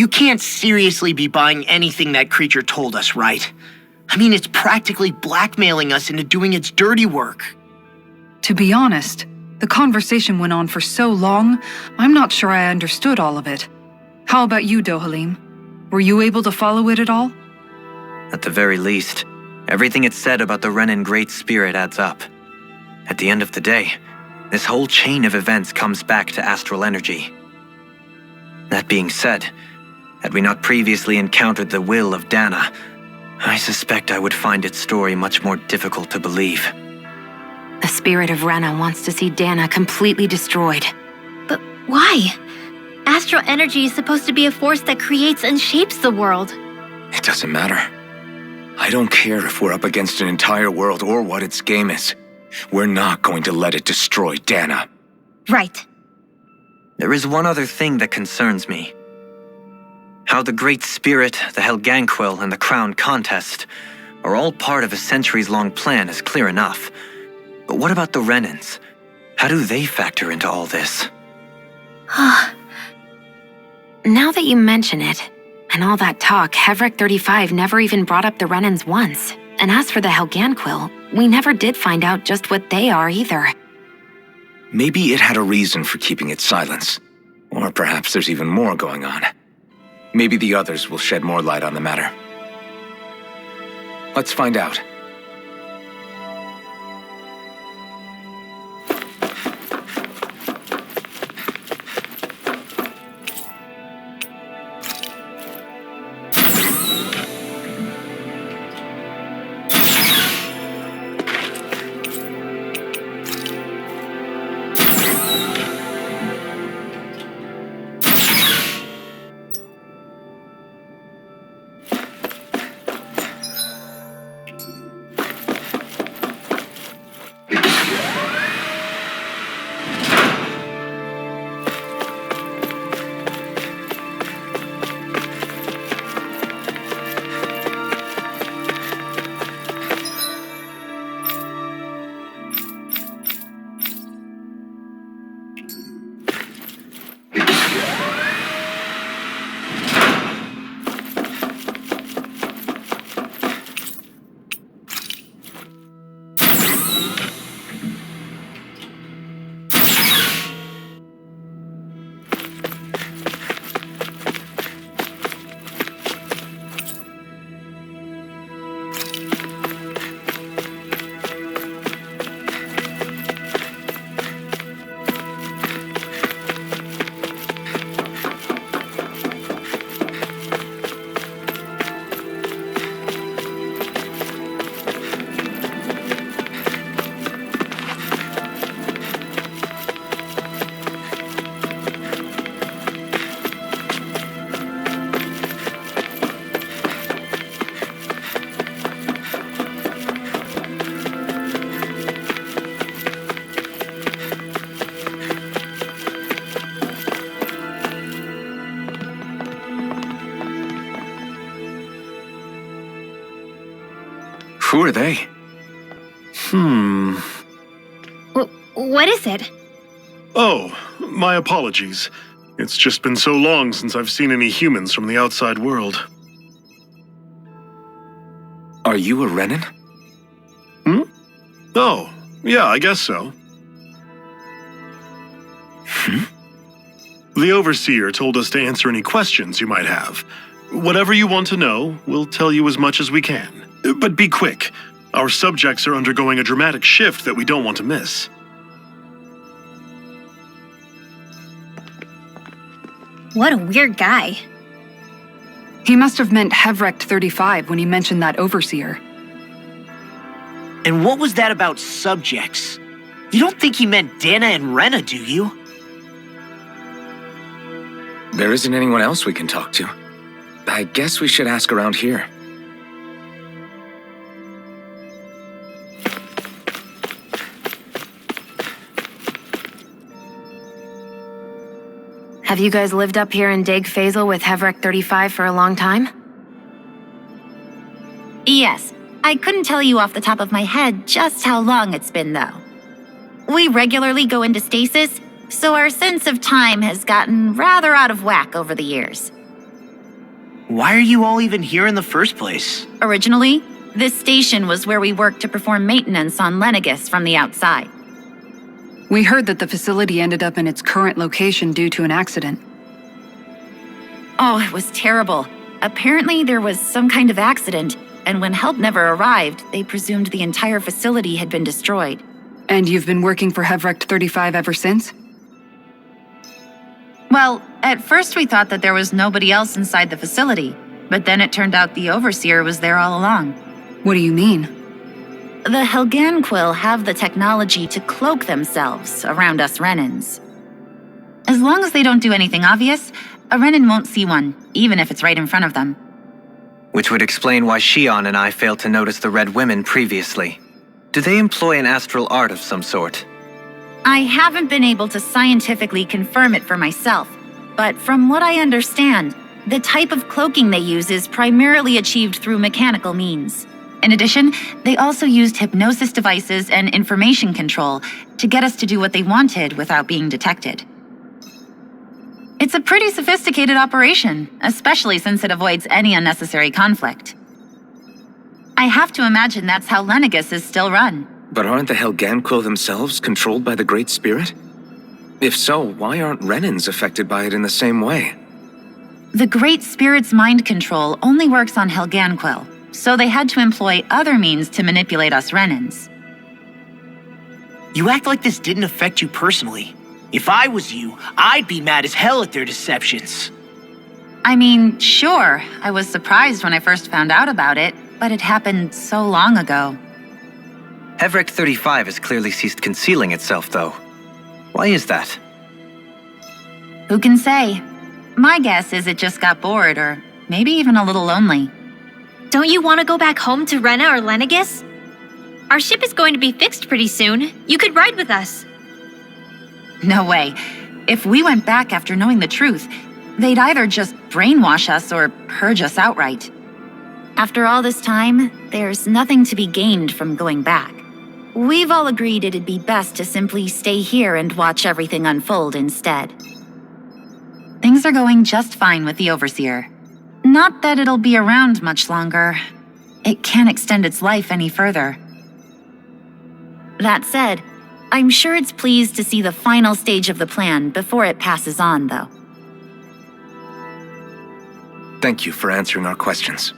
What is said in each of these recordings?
You can't seriously be buying anything that creature told us, right? I mean, it's practically blackmailing us into doing its dirty work. To be honest, the conversation went on for so long, I'm not sure I understood all of it. How about you, Dohalim? Were you able to follow it at all? At the very least, everything it said about the Renan Great Spirit adds up. At the end of the day, this whole chain of events comes back to astral energy. That being said, had we not previously encountered the will of Dana, I suspect I would find its story much more difficult to believe. The spirit of Rena wants to see Dana completely destroyed. But why? Astral energy is supposed to be a force that creates and shapes the world. It doesn't matter. I don't care if we're up against an entire world or what its game is. We're not going to let it destroy Dana. Right. There is one other thing that concerns me. How the Great Spirit, the Helganquil, and the Crown Contest are all part of a centuries-long plan is clear enough. But what about the Renans? How do they factor into all this? Now that you mention it, and all that talk, Hevrek 35 never even brought up the Renans once. And as for the Helganquil, we never did find out just what they are either. Maybe it had a reason for keeping its silence. Or perhaps there's even more going on. Maybe the others will shed more light on the matter. Let's find out. Who are they? What is it? Oh, my apologies. It's just been so long since I've seen any humans from the outside world. Are you a Renan? Oh, yeah, I guess so. The Overseer told us to answer any questions you might have. Whatever you want to know, we'll tell you as much as we can. But be quick. Our subjects are undergoing a dramatic shift that we don't want to miss. What a weird guy. He must have meant Hevrek 35 when he mentioned that Overseer. And what was that about subjects? You don't think he meant Dana and Rena, do you? There isn't anyone else we can talk to. I guess we should ask around here. Have you guys lived up here in Daeq Faezol with Hevrek 35 for a long time? Yes. I couldn't tell you off the top of my head just how long it's been, though. We regularly go into stasis, so our sense of time has gotten rather out of whack over the years. Why are you all even here in the first place? Originally, this station was where we worked to perform maintenance on Lenegis from the outside. We heard that the facility ended up in its current location due to an accident. Oh, it was terrible. Apparently, there was some kind of accident, and when help never arrived, they presumed the entire facility had been destroyed. And you've been working for Hevrecht 35 ever since? Well, at first we thought that there was nobody else inside the facility, but then it turned out the Overseer was there all along. What do you mean? The Helganquil have the technology to cloak themselves around us Renans. As long as they don't do anything obvious, a Renan won't see one, even if it's right in front of them. Which would explain why Shion and I failed to notice the Red Women previously. Do they employ an astral art of some sort? I haven't been able to scientifically confirm it for myself, but from what I understand, the type of cloaking they use is primarily achieved through mechanical means. In addition, they also used hypnosis devices and information control to get us to do what they wanted without being detected. It's a pretty sophisticated operation, especially since it avoids any unnecessary conflict. I have to imagine that's how Lenegis is still run. But aren't the Helganquil themselves controlled by the Great Spirit? If so, why aren't Renans affected by it in the same way? The Great Spirit's mind control only works on Helganquil, so they had to employ other means to manipulate us Renans. You act like this didn't affect you personally. If I was you, I'd be mad as hell at their deceptions. I mean, sure, I was surprised when I first found out about it, but it happened so long ago. Hevrecht 35 has clearly ceased concealing itself, though. Why is that? Who can say? My guess is it just got bored, or maybe even a little lonely. Don't you want to go back home to Rena or Lenegis? Our ship is going to be fixed pretty soon. You could ride with us. No way. If we went back after knowing the truth, they'd either just brainwash us or purge us outright. After all this time, there's nothing to be gained from going back. We've all agreed it'd be best to simply stay here and watch everything unfold instead. Things are going just fine with the Overseer. Not that it'll be around much longer. It can't extend its life any further. That said, I'm sure it's pleased to see the final stage of the plan before it passes on, though. Thank you for answering our questions.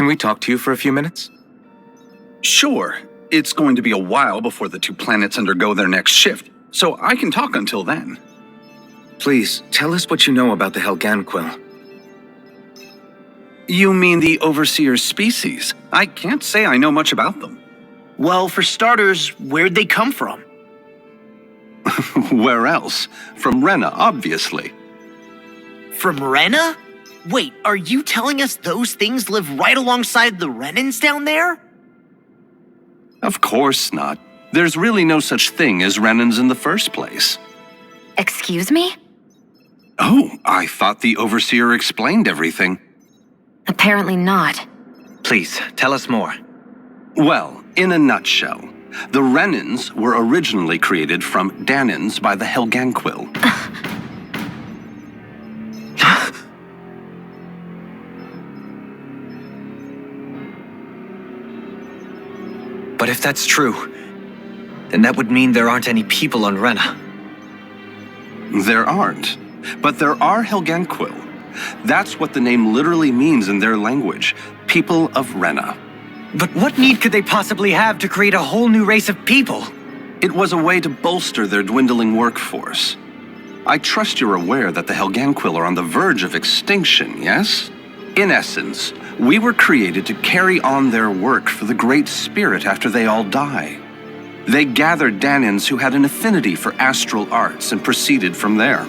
Can we talk to you for a few minutes? Sure. It's going to be a while before the two planets undergo their next shift, so I can talk until then. Please, tell us what you know about the Helganquil. You mean the Overseer's species? I can't say I know much about them. Well, for starters, where'd they come from? Where else? From Rena, obviously. From Rena? Wait, are you telling us those things live right alongside the Renans down there? Of course not. There's really no such thing as Renans in the first place. Excuse me? Oh, I thought the Overseer explained everything. Apparently not. Please, tell us more. Well, in a nutshell, the Renans were originally created from Danans by the Helganquil. But if that's true, then that would mean there aren't any people on Rena. There aren't, but there are Helganquil. That's what the name literally means in their language, people of Rena. But what need could they possibly have to create a whole new race of people? It was a way to bolster their dwindling workforce. I trust you're aware that the Helganquil are on the verge of extinction, yes? In essence, we were created to carry on their work for the Great Spirit after they all die. They gathered Danans who had an affinity for astral arts and proceeded from there.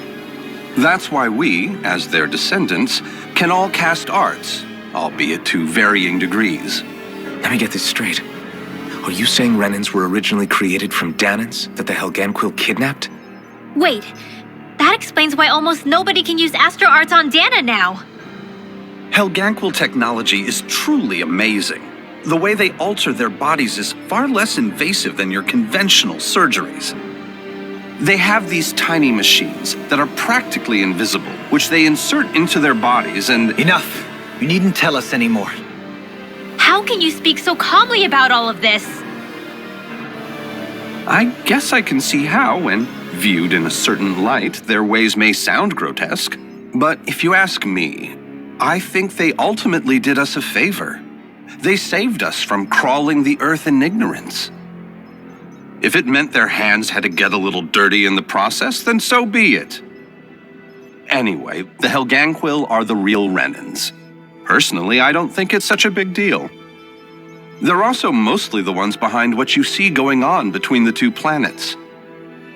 That's why we, as their descendants, can all cast arts, albeit to varying degrees. Let me get this straight. Are you saying Renans were originally created from Danans that the Helganquil kidnapped? Wait, that explains why almost nobody can use Astro Arts on Dana now. Helganquil technology is truly amazing. The way they alter their bodies is far less invasive than your conventional surgeries. They have these tiny machines that are practically invisible, which they insert into their bodies and... Enough! You needn't tell us anymore. How can you speak so calmly about all of this? I guess I can see how, when viewed in a certain light, their ways may sound grotesque. But if you ask me, I think they ultimately did us a favor. They saved us from crawling the earth in ignorance. If it meant their hands had to get a little dirty in the process, then so be it. Anyway, the Helganquil are the real Renans. Personally, I don't think it's such a big deal. They're also mostly the ones behind what you see going on between the two planets.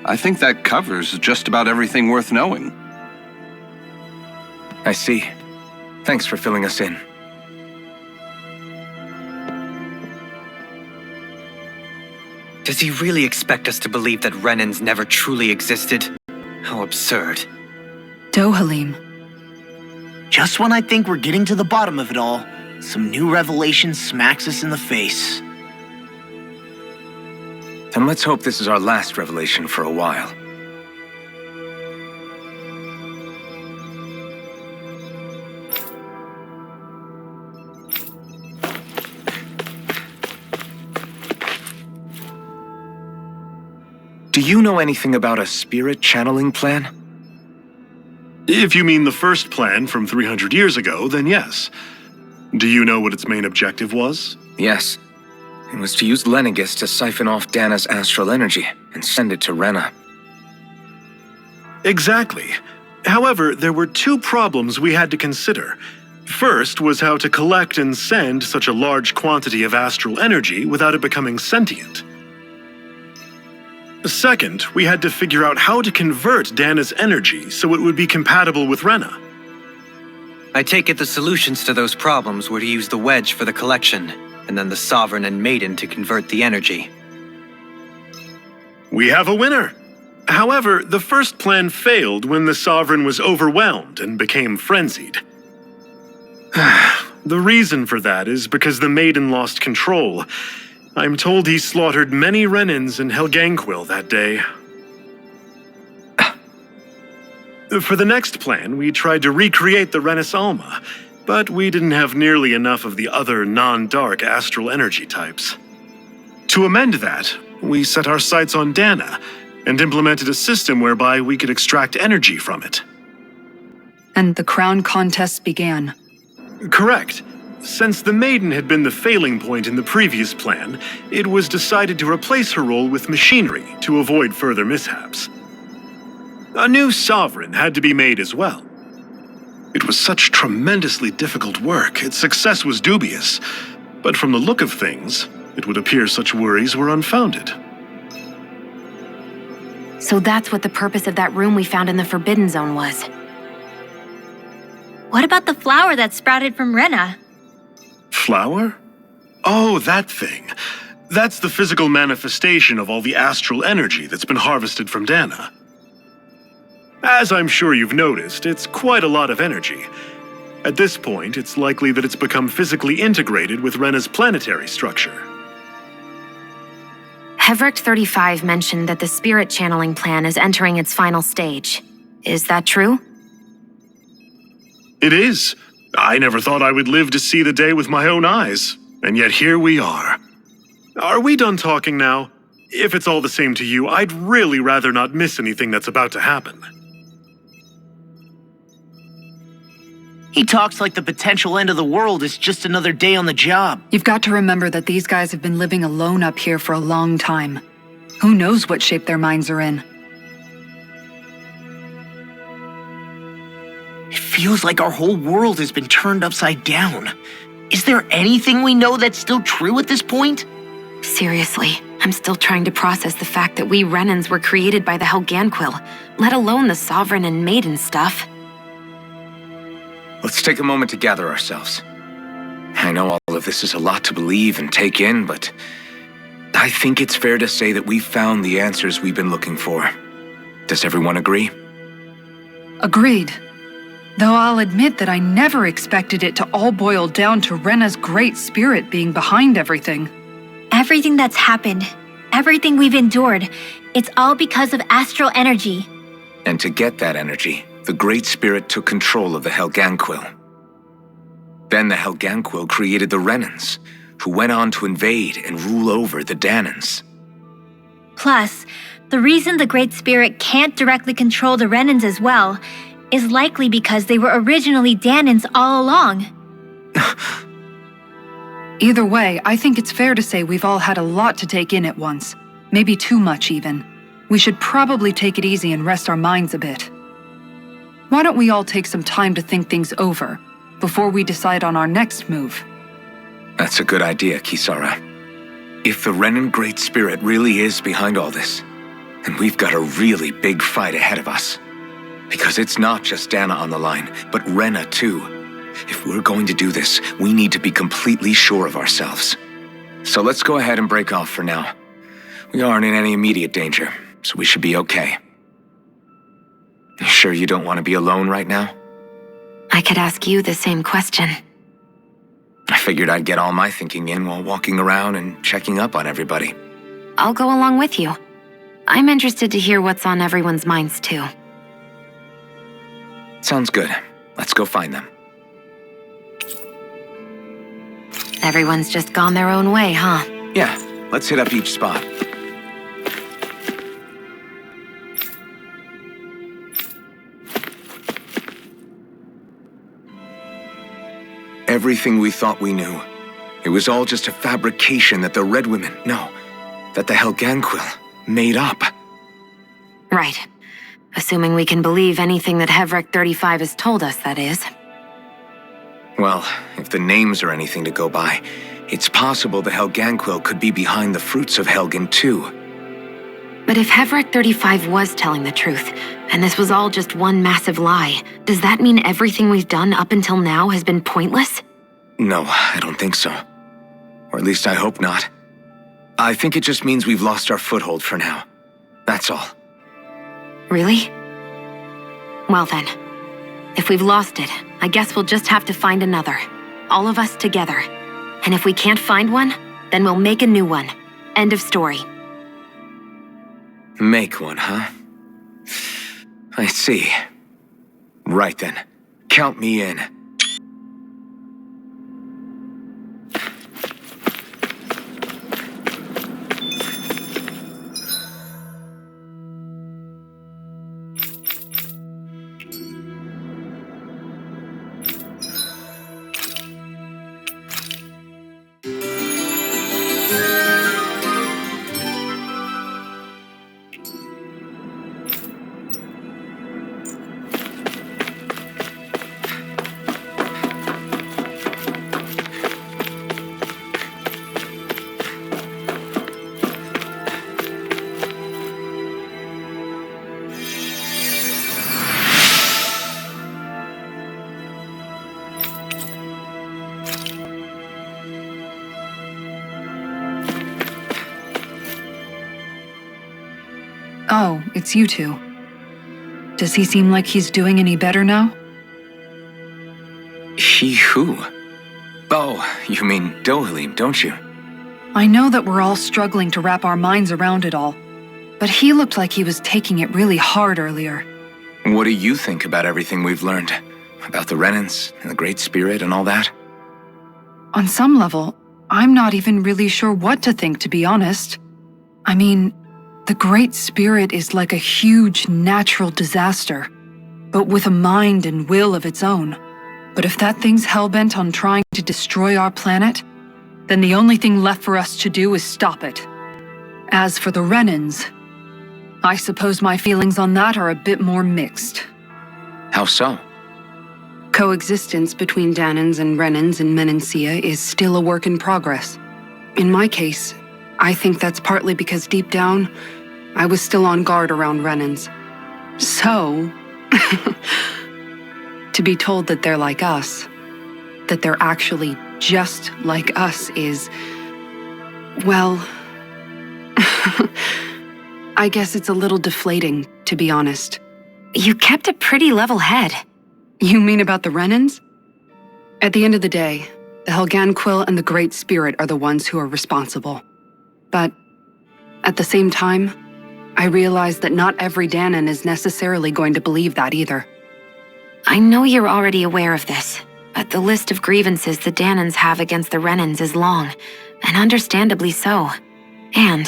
I think that covers just about everything worth knowing. I see. Thanks for filling us in. Does he really expect us to believe that Renans never truly existed? How absurd. Dohalim. Just when I think we're getting to the bottom of it all, some new revelation smacks us in the face. Then let's hope this is our last revelation for a while. Do you know anything about a spirit channeling plan? If you mean the first plan from 300 years ago, then yes. Do you know what its main objective was? Yes. It was to use Lenegis to siphon off Dana's astral energy and send it to Rena. Exactly. However, there were two problems we had to consider. First was how to collect and send such a large quantity of astral energy without it becoming sentient. Second, we had to figure out how to convert Dana's energy so it would be compatible with Rena. I take it the solutions to those problems were to use the wedge for the collection, and then the Sovereign and Maiden to convert the energy. We have a winner! However, the first plan failed when the Sovereign was overwhelmed and became frenzied. The reason for that is because the Maiden lost control. I'm told he slaughtered many Renans and Helganquil that day. For the next plan, we tried to recreate the Renis Alma, but we didn't have nearly enough of the other non-dark astral energy types. To amend that, we set our sights on Dana and implemented a system whereby we could extract energy from it. And the crown contests began. Correct. Since the Maiden had been the failing point in the previous plan, it was decided to replace her role with machinery to avoid further mishaps. A new Sovereign had to be made as well. It was such tremendously difficult work, its success was dubious. But from the look of things, it would appear such worries were unfounded. So that's what the purpose of that room we found in the Forbidden Zone was. What about the flower that sprouted from Rena? Flower? Oh, that thing. That's the physical manifestation of all the astral energy that's been harvested from Dana. As I'm sure you've noticed, it's quite a lot of energy. At this point, it's likely that it's become physically integrated with Rena's planetary structure. Hevric 35 mentioned that the spirit channeling plan is entering its final stage. Is that true? It is. I never thought I would live to see the day with my own eyes, and yet here we are. Are we done talking now? If it's all the same to you, I'd really rather not miss anything that's about to happen. He talks like the potential end of the world is just another day on the job. You've got to remember that these guys have been living alone up here for a long time. Who knows what shape their minds are in? It feels like our whole world has been turned upside down. Is there anything we know that's still true at this point? Seriously, I'm still trying to process the fact that we Renans were created by the Helganquil, let alone the Sovereign and Maiden stuff. Let's take a moment to gather ourselves. I know all of this is a lot to believe and take in, but I think it's fair to say that we've found the answers we've been looking for. Does everyone agree? Agreed. Though I'll admit that I never expected it to all boil down to Rena's great spirit being behind everything. Everything that's happened, everything we've endured, it's all because of astral energy. And to get that energy, the Great Spirit took control of the Helganquil. Then the Helganquil created the Renans, who went on to invade and rule over the Danans. Plus, the reason the Great Spirit can't directly control the Renans as well is likely because they were originally Danans all along. Either way, I think it's fair to say we've all had a lot to take in at once. Maybe too much, even. We should probably take it easy and rest our minds a bit. Why don't we all take some time to think things over before we decide on our next move? That's a good idea, Kisara. If the Renan Great Spirit really is behind all this, then we've got a really big fight ahead of us. Because it's not just Dana on the line, but Rena too. If we're going to do this, we need to be completely sure of ourselves. So let's go ahead and break off for now. We aren't in any immediate danger, so we should be okay. You sure you don't want to be alone right now? I could ask you the same question. I figured I'd get all my thinking in while walking around and checking up on everybody. I'll go along with you. I'm interested to hear what's on everyone's minds too. Sounds good. Let's go find them. Everyone's just gone their own way, huh? Yeah, let's hit up each spot. Everything we thought we knew, it was all just a fabrication that the Red Women, that the Helganquil made up. Right. Assuming we can believe anything that Hevrek 35 has told us, that is. Well, if the names are anything to go by, it's possible the Helganquil could be behind the fruits of Helgen too. But if Hevrek 35 was telling the truth, and this was all just one massive lie, does that mean everything we've done up until now has been pointless? No, I don't think so. Or at least I hope not. I think it just means we've lost our foothold for now. That's all. Really? Well then, if we've lost it, I guess we'll just have to find another. All of us together. And if we can't find one, then we'll make a new one. End of story. Make one, huh? I see. Right then. Count me in. Oh, it's you two. Does he seem like he's doing any better now? He who? Oh, you mean Dohalim, don't you? I know that we're all struggling to wrap our minds around it all, but he looked like he was taking it really hard earlier. What do you think about everything we've learned? About the Renans and the Great Spirit and all that? On some level, I'm not even really sure what to think, to be honest. I mean, the Great Spirit is like a huge natural disaster, but with a mind and will of its own. But if that thing's hellbent on trying to destroy our planet, then the only thing left for us to do is stop it. As for the Renans, I suppose my feelings on that are a bit more mixed. How so? Coexistence between Danans and Renans in Menancia is still a work in progress. In my case, I think that's partly because deep down, I was still on guard around Renans. So, to be told that they're like us, that they're actually just like us is, well, I guess it's a little deflating, to be honest. You kept a pretty level head. You mean about the Renans? At the end of the day, the Helganquil and the Great Spirit are the ones who are responsible. But at the same time, I realize that not every Danan is necessarily going to believe that either. I know you're already aware of this, but the list of grievances the Danans have against the Renans is long, and understandably so. And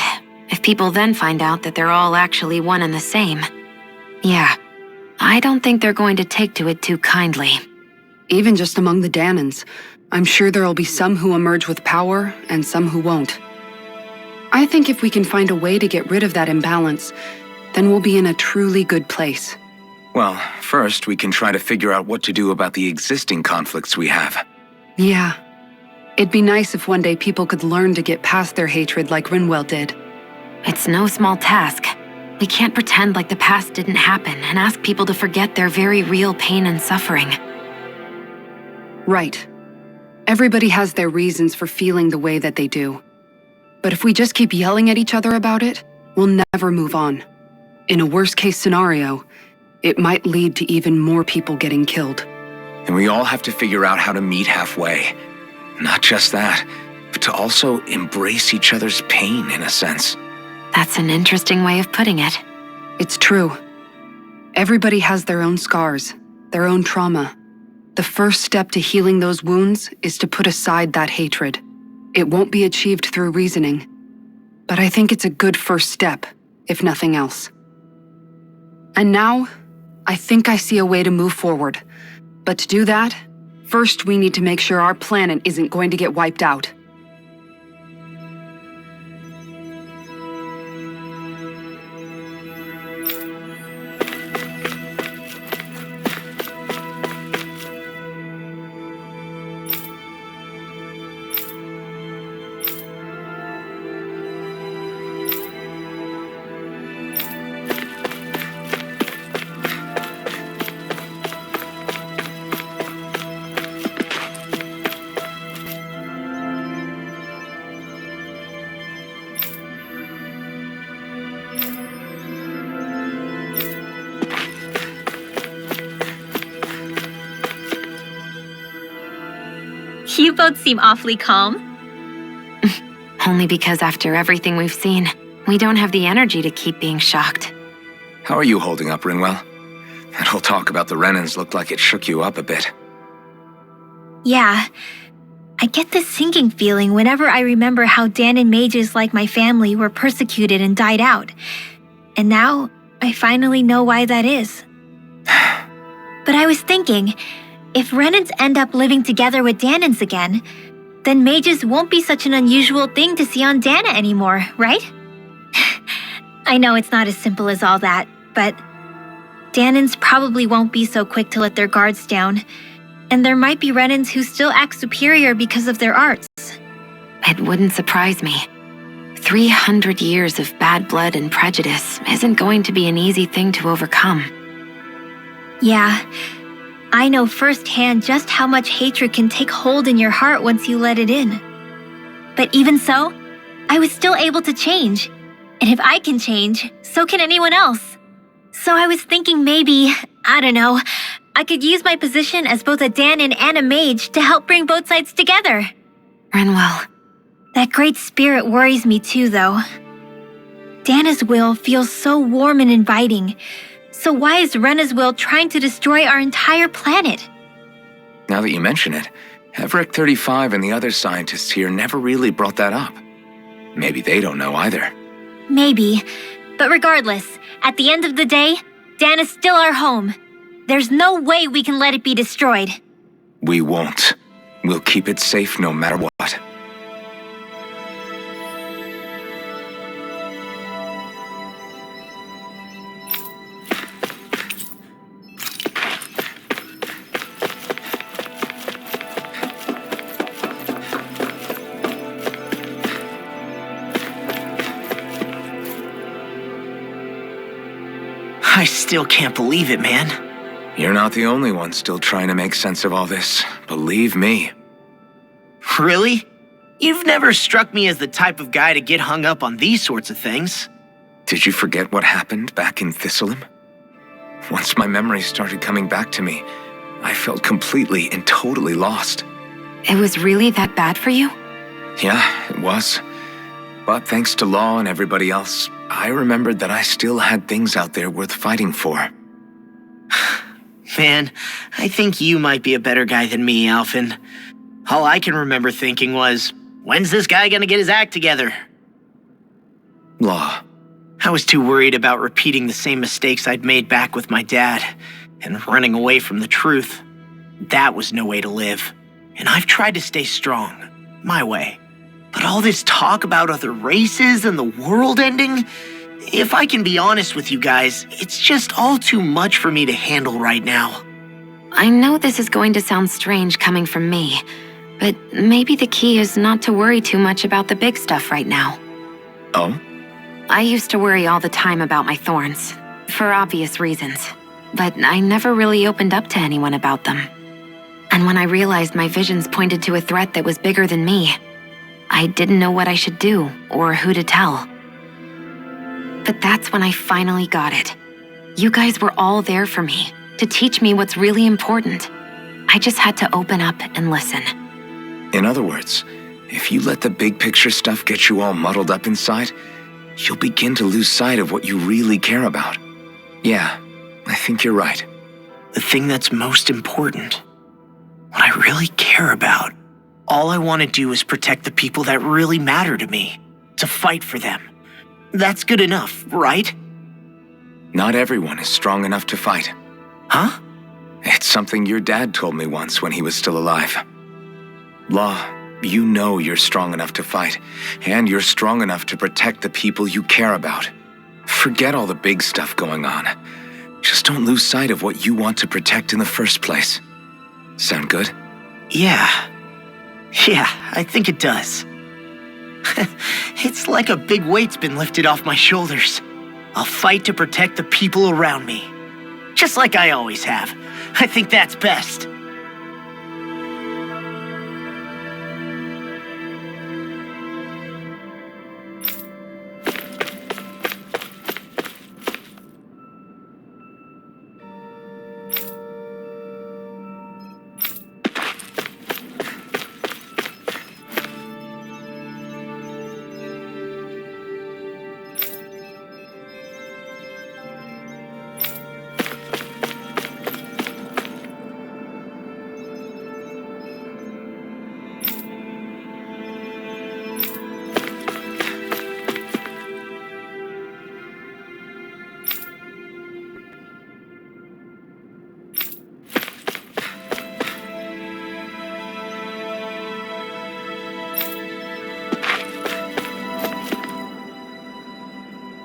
if people then find out that they're all actually one and the same, yeah, I don't think they're going to take to it too kindly. Even just among the Danans, I'm sure there'll be some who emerge with power and some who won't. I think if we can find a way to get rid of that imbalance, then we'll be in a truly good place. Well, first we can try to figure out what to do about the existing conflicts we have. Yeah. It'd be nice if one day people could learn to get past their hatred like Rinwell did. It's no small task. We can't pretend like the past didn't happen and ask people to forget their very real pain and suffering. Right. Everybody has their reasons for feeling the way that they do. But if we just keep yelling at each other about it, we'll never move on. In a worst-case scenario, it might lead to even more people getting killed. And we all have to figure out how to meet halfway. Not just that, but to also embrace each other's pain in a sense. That's an interesting way of putting it. It's true. Everybody has their own scars, their own trauma. The first step to healing those wounds is to put aside that hatred. It won't be achieved through reasoning, but I think it's a good first step, if nothing else. And now, I think I see a way to move forward. But to do that, first we need to make sure our planet isn't going to get wiped out. You both seem awfully calm. Only because after everything we've seen, we don't have the energy to keep being shocked. How are you holding up, Rinwell? That whole talk about the Renans looked like it shook you up a bit. Yeah. I get this sinking feeling whenever I remember how Danan mages like my family were persecuted and died out. And now, I finally know why that is. But I was thinking, if Renans end up living together with Danans again, then mages won't be such an unusual thing to see on Dana anymore, right? I know it's not as simple as all that, but Danans probably won't be so quick to let their guards down, and there might be Renans who still act superior because of their arts. It wouldn't surprise me. 300 years of bad blood and prejudice isn't going to be an easy thing to overcome. Yeah. I know firsthand just how much hatred can take hold in your heart once you let it in. But even so, I was still able to change. And if I can change, so can anyone else. So I was thinking maybe, I don't know, I could use my position as both a Danan and a mage to help bring both sides together. Rinwell. That great spirit worries me too, though. Dana's will feels so warm and inviting. So why is Rena's will trying to destroy our entire planet? Now that you mention it, Everett 35 and the other scientists here never really brought that up. Maybe they don't know either. Maybe. But regardless, at the end of the day, Dana's still our home. There's no way we can let it be destroyed. We won't. We'll keep it safe no matter what. I still can't believe it, man. You're not the only one still trying to make sense of all this. Believe me. Really? You've never struck me as the type of guy to get hung up on these sorts of things. Did you forget what happened back in Thistleum? Once my memories started coming back to me, I felt completely and totally lost. It was really that bad for you? Yeah, it was. But thanks to Law and everybody else, I remembered that I still had things out there worth fighting for. Man, I think you might be a better guy than me, Alphen. All I can remember thinking was, when's this guy gonna get his act together? Law. I was too worried about repeating the same mistakes I'd made back with my dad, and running away from the truth. That was no way to live. And I've tried to stay strong, my way. But all this talk about other races and the world ending, if I can be honest with you guys, it's just all too much for me to handle right now. I know this is going to sound strange coming from me, but maybe the key is not to worry too much about the big stuff right now. Oh? I used to worry all the time about my thorns, for obvious reasons, but I never really opened up to anyone about them. And when I realized my visions pointed to a threat that was bigger than me, I didn't know what I should do or who to tell. But that's when I finally got it. You guys were all there for me, to teach me what's really important. I just had to open up and listen. In other words, if you let the big picture stuff get you all muddled up inside, you'll begin to lose sight of what you really care about. Yeah, I think you're right. The thing that's most important, what I really care about, all I want to do is protect the people that really matter to me, to fight for them. That's good enough, right? Not everyone is strong enough to fight. Huh? It's something your dad told me once when he was still alive. Law, you know you're strong enough to fight, and you're strong enough to protect the people you care about. Forget all the big stuff going on. Just don't lose sight of what you want to protect in the first place. Sound good? Yeah, I think it does. It's like a big weight's been lifted off my shoulders. I'll fight to protect the people around me. Just like I always have. I think that's best.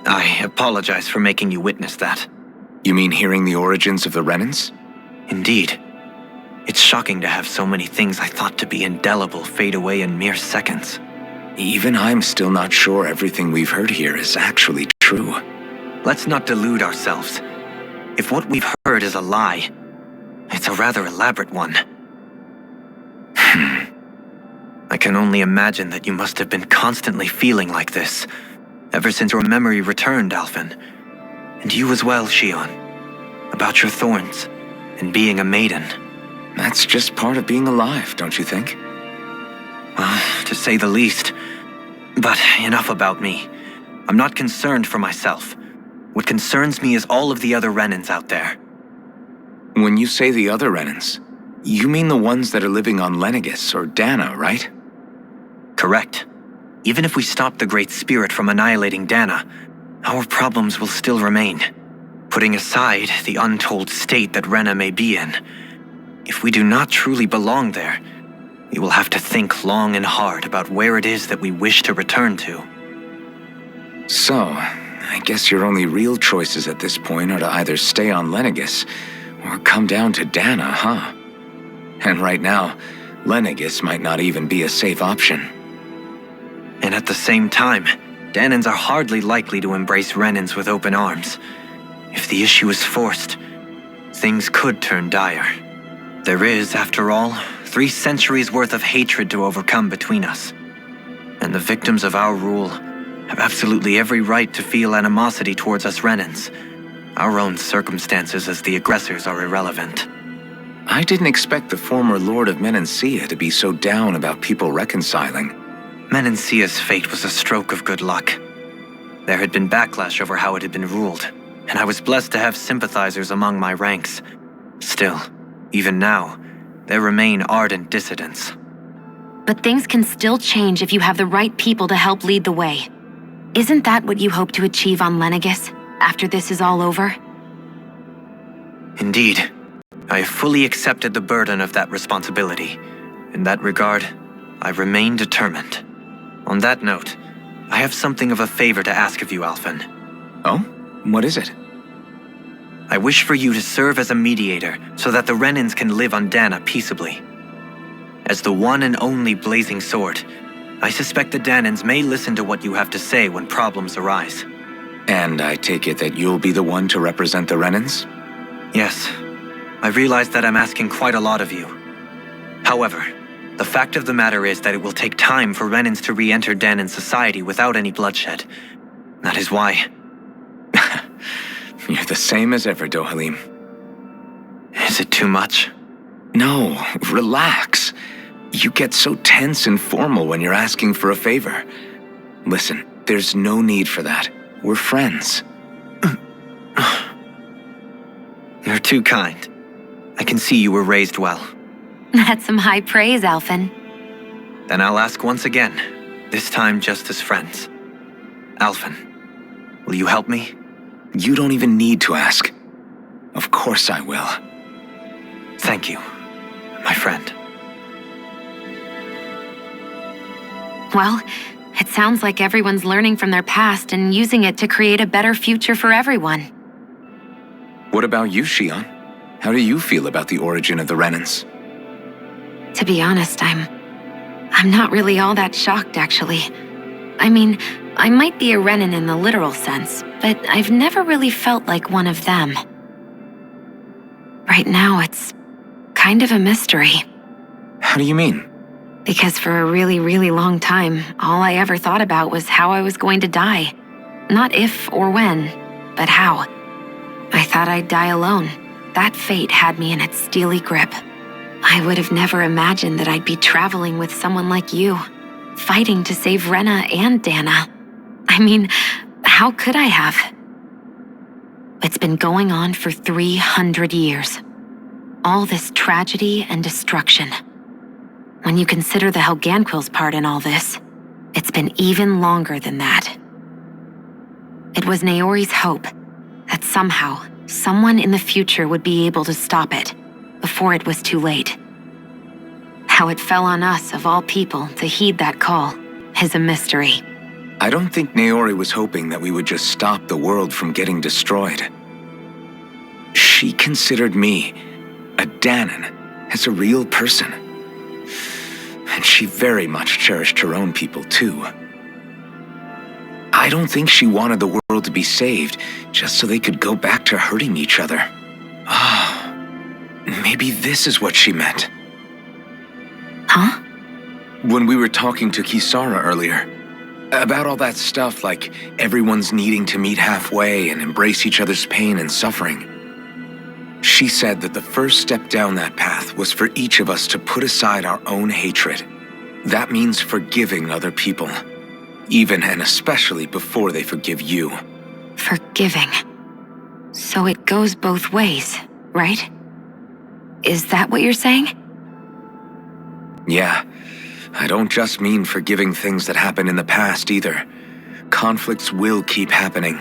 I apologize for making you witness that. You mean hearing the origins of the Renans? Indeed. It's shocking to have so many things I thought to be indelible fade away in mere seconds. Even I'm still not sure everything we've heard here is actually true. Let's not delude ourselves. If what we've heard is a lie, it's a rather elaborate one. I can only imagine that you must have been constantly feeling like this, ever since your memory returned, Alphen. And you as well, Shion. About your thorns, and being a maiden. That's just part of being alive, don't you think? Well, to say the least. But enough about me. I'm not concerned for myself. What concerns me is all of the other Renans out there. When you say the other Renans, you mean the ones that are living on Lenegis or Dana, right? Correct. Even if we stop the Great Spirit from annihilating Dana, our problems will still remain. Putting aside the untold state that Rena may be in, if we do not truly belong there, we will have to think long and hard about where it is that we wish to return to. So, I guess your only real choices at this point are to either stay on Lenegis or come down to Dana, huh? And right now, Lenegis might not even be a safe option. And at the same time, Danans are hardly likely to embrace Renans with open arms. If the issue is forced, things could turn dire. There is, after all, 3 centuries worth of hatred to overcome between us. And the victims of our rule have absolutely every right to feel animosity towards us Renans. Our own circumstances as the aggressors are irrelevant. I didn't expect the former Lord of Menancia to be so down about people reconciling. Menancia's fate was a stroke of good luck. There had been backlash over how it had been ruled, and I was blessed to have sympathizers among my ranks. Still, even now, there remain ardent dissidents. But things can still change if you have the right people to help lead the way. Isn't that what you hope to achieve on Lenegis, after this is all over? Indeed. I have fully accepted the burden of that responsibility. In that regard, I remain determined. On that note, I have something of a favor to ask of you, Alphen. Oh? What is it? I wish for you to serve as a mediator so that the Renans can live on Dana peaceably. As the one and only Blazing Sword, I suspect the Danans may listen to what you have to say when problems arise. And I take it that you'll be the one to represent the Renans? Yes. I realize that I'm asking quite a lot of you. However, the fact of the matter is that it will take time for Renans to re-enter Danan society without any bloodshed. That is why... You're the same as ever, Dohalim. Is it too much? No, relax. You get so tense and formal when you're asking for a favor. Listen, there's no need for that. We're friends. You're too kind. I can see you were raised well. That's some high praise, Alphen. Then I'll ask once again, this time just as friends. Alphen, will you help me? You don't even need to ask. Of course I will. Thank you, my friend. Well, it sounds like everyone's learning from their past and using it to create a better future for everyone. What about you, Shion? How do you feel about the origin of the Renans? To be honest, I'm not really all that shocked, actually. I mean, I might be a Renan in the literal sense, but I've never really felt like one of them. Right now, it's kind of a mystery. How do you mean? Because for a really, really long time, all I ever thought about was how I was going to die. Not if or when, but how. I thought I'd die alone. That fate had me in its steely grip. I would have never imagined that I'd be traveling with someone like you, fighting to save Rena and Dana. I mean, how could I have? It's been going on for 300 years. All this tragedy and destruction. When you consider the Helganquil's part in all this, it's been even longer than that. It was Naori's hope that somehow, someone in the future would be able to stop it, before it was too late. How it fell on us, of all people, to heed that call, is a mystery. I don't think Naori was hoping that we would just stop the world from getting destroyed. She considered me, a Danan, as a real person. And she very much cherished her own people, too. I don't think she wanted the world to be saved just so they could go back to hurting each other. Ah, maybe this is what she meant. Huh? When we were talking to Kisara earlier, about all that stuff like everyone's needing to meet halfway and embrace each other's pain and suffering. She said that the first step down that path was for each of us to put aside our own hatred. That means forgiving other people, even and especially before they forgive you. Forgiving. So it goes both ways, right? Is that what you're saying? Yeah. I don't just mean forgiving things that happened in the past either. Conflicts will keep happening.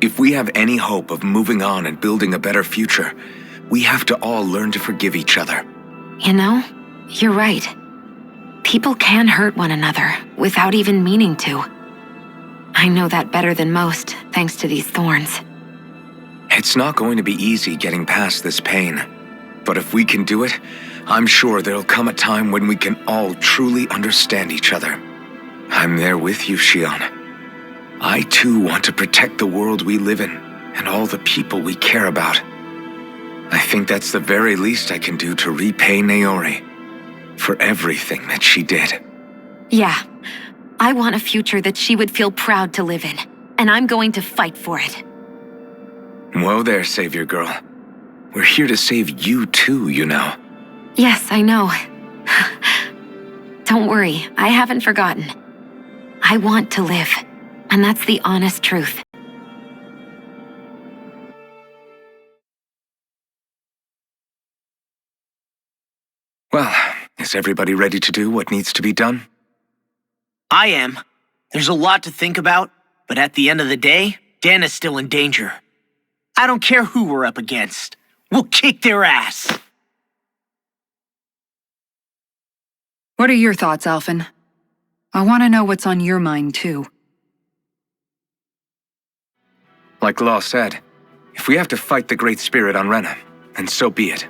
If we have any hope of moving on and building a better future, we have to all learn to forgive each other. You know, you're right. People can hurt one another without even meaning to. I know that better than most, thanks to these thorns. It's not going to be easy getting past this pain. But if we can do it, I'm sure there'll come a time when we can all truly understand each other. I'm there with you, Shion. I too want to protect the world we live in, and all the people we care about. I think that's the very least I can do to repay Naori for everything that she did. Yeah. I want a future that she would feel proud to live in, and I'm going to fight for it. Whoa there, Savior Girl. We're here to save you too, you know. Yes, I know. Don't worry, I haven't forgotten. I want to live, and that's the honest truth. Well, is everybody ready to do what needs to be done? I am. There's a lot to think about, but at the end of the day, Dan is still in danger. I don't care who we're up against. We'll kick their ass. What are your thoughts, Alphen? I want to know what's on your mind, too. Like Law said, if we have to fight the Great Spirit on Rena, then so be it.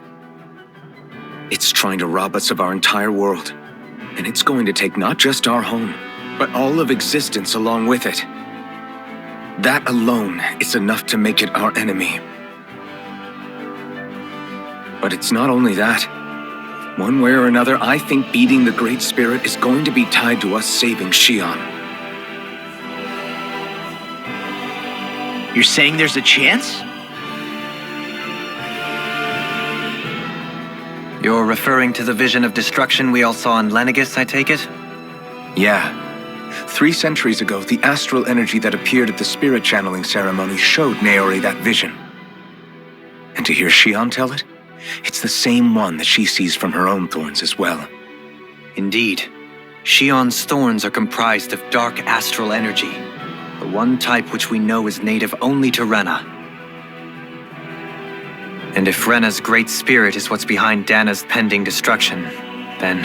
It's trying to rob us of our entire world, and it's going to take not just our home, but all of existence along with it. That alone is enough to make it our enemy. But it's not only that. One way or another, I think beating the Great Spirit is going to be tied to us saving Xion. You're saying there's a chance? You're referring to the vision of destruction we all saw in Lenegis, I take it? Yeah. 3 centuries ago, the astral energy that appeared at the spirit channeling ceremony showed Naori that vision. And to hear Xion tell it, it's the same one that she sees from her own thorns as well. Indeed. Xion's thorns are comprised of dark astral energy, the one type which we know is native only to Rena. And if Rena's great spirit is what's behind Dana's pending destruction, then...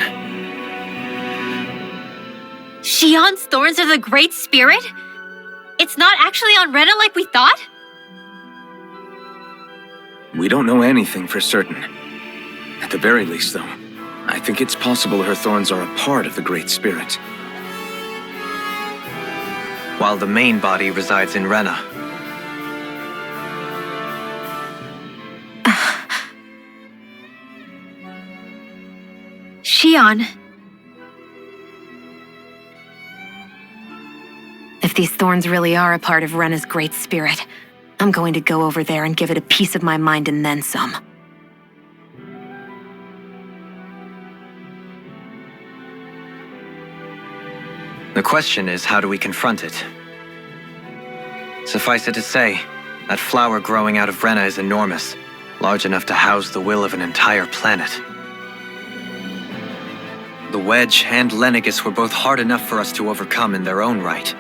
Xion's thorns are the Great Spirit? It's not actually on Rena like we thought? We don't know anything for certain. At the very least, though, I think it's possible her thorns are a part of the Great Spirit. While the main body resides in Rena. Xion. If these thorns really are a part of Rena's great spirit, I'm going to go over there and give it a piece of my mind and then some. The question is, how do we confront it? Suffice it to say, that flower growing out of Rena is enormous, large enough to house the will of an entire planet. The Wedge and Lenegis were both hard enough for us to overcome in their own right.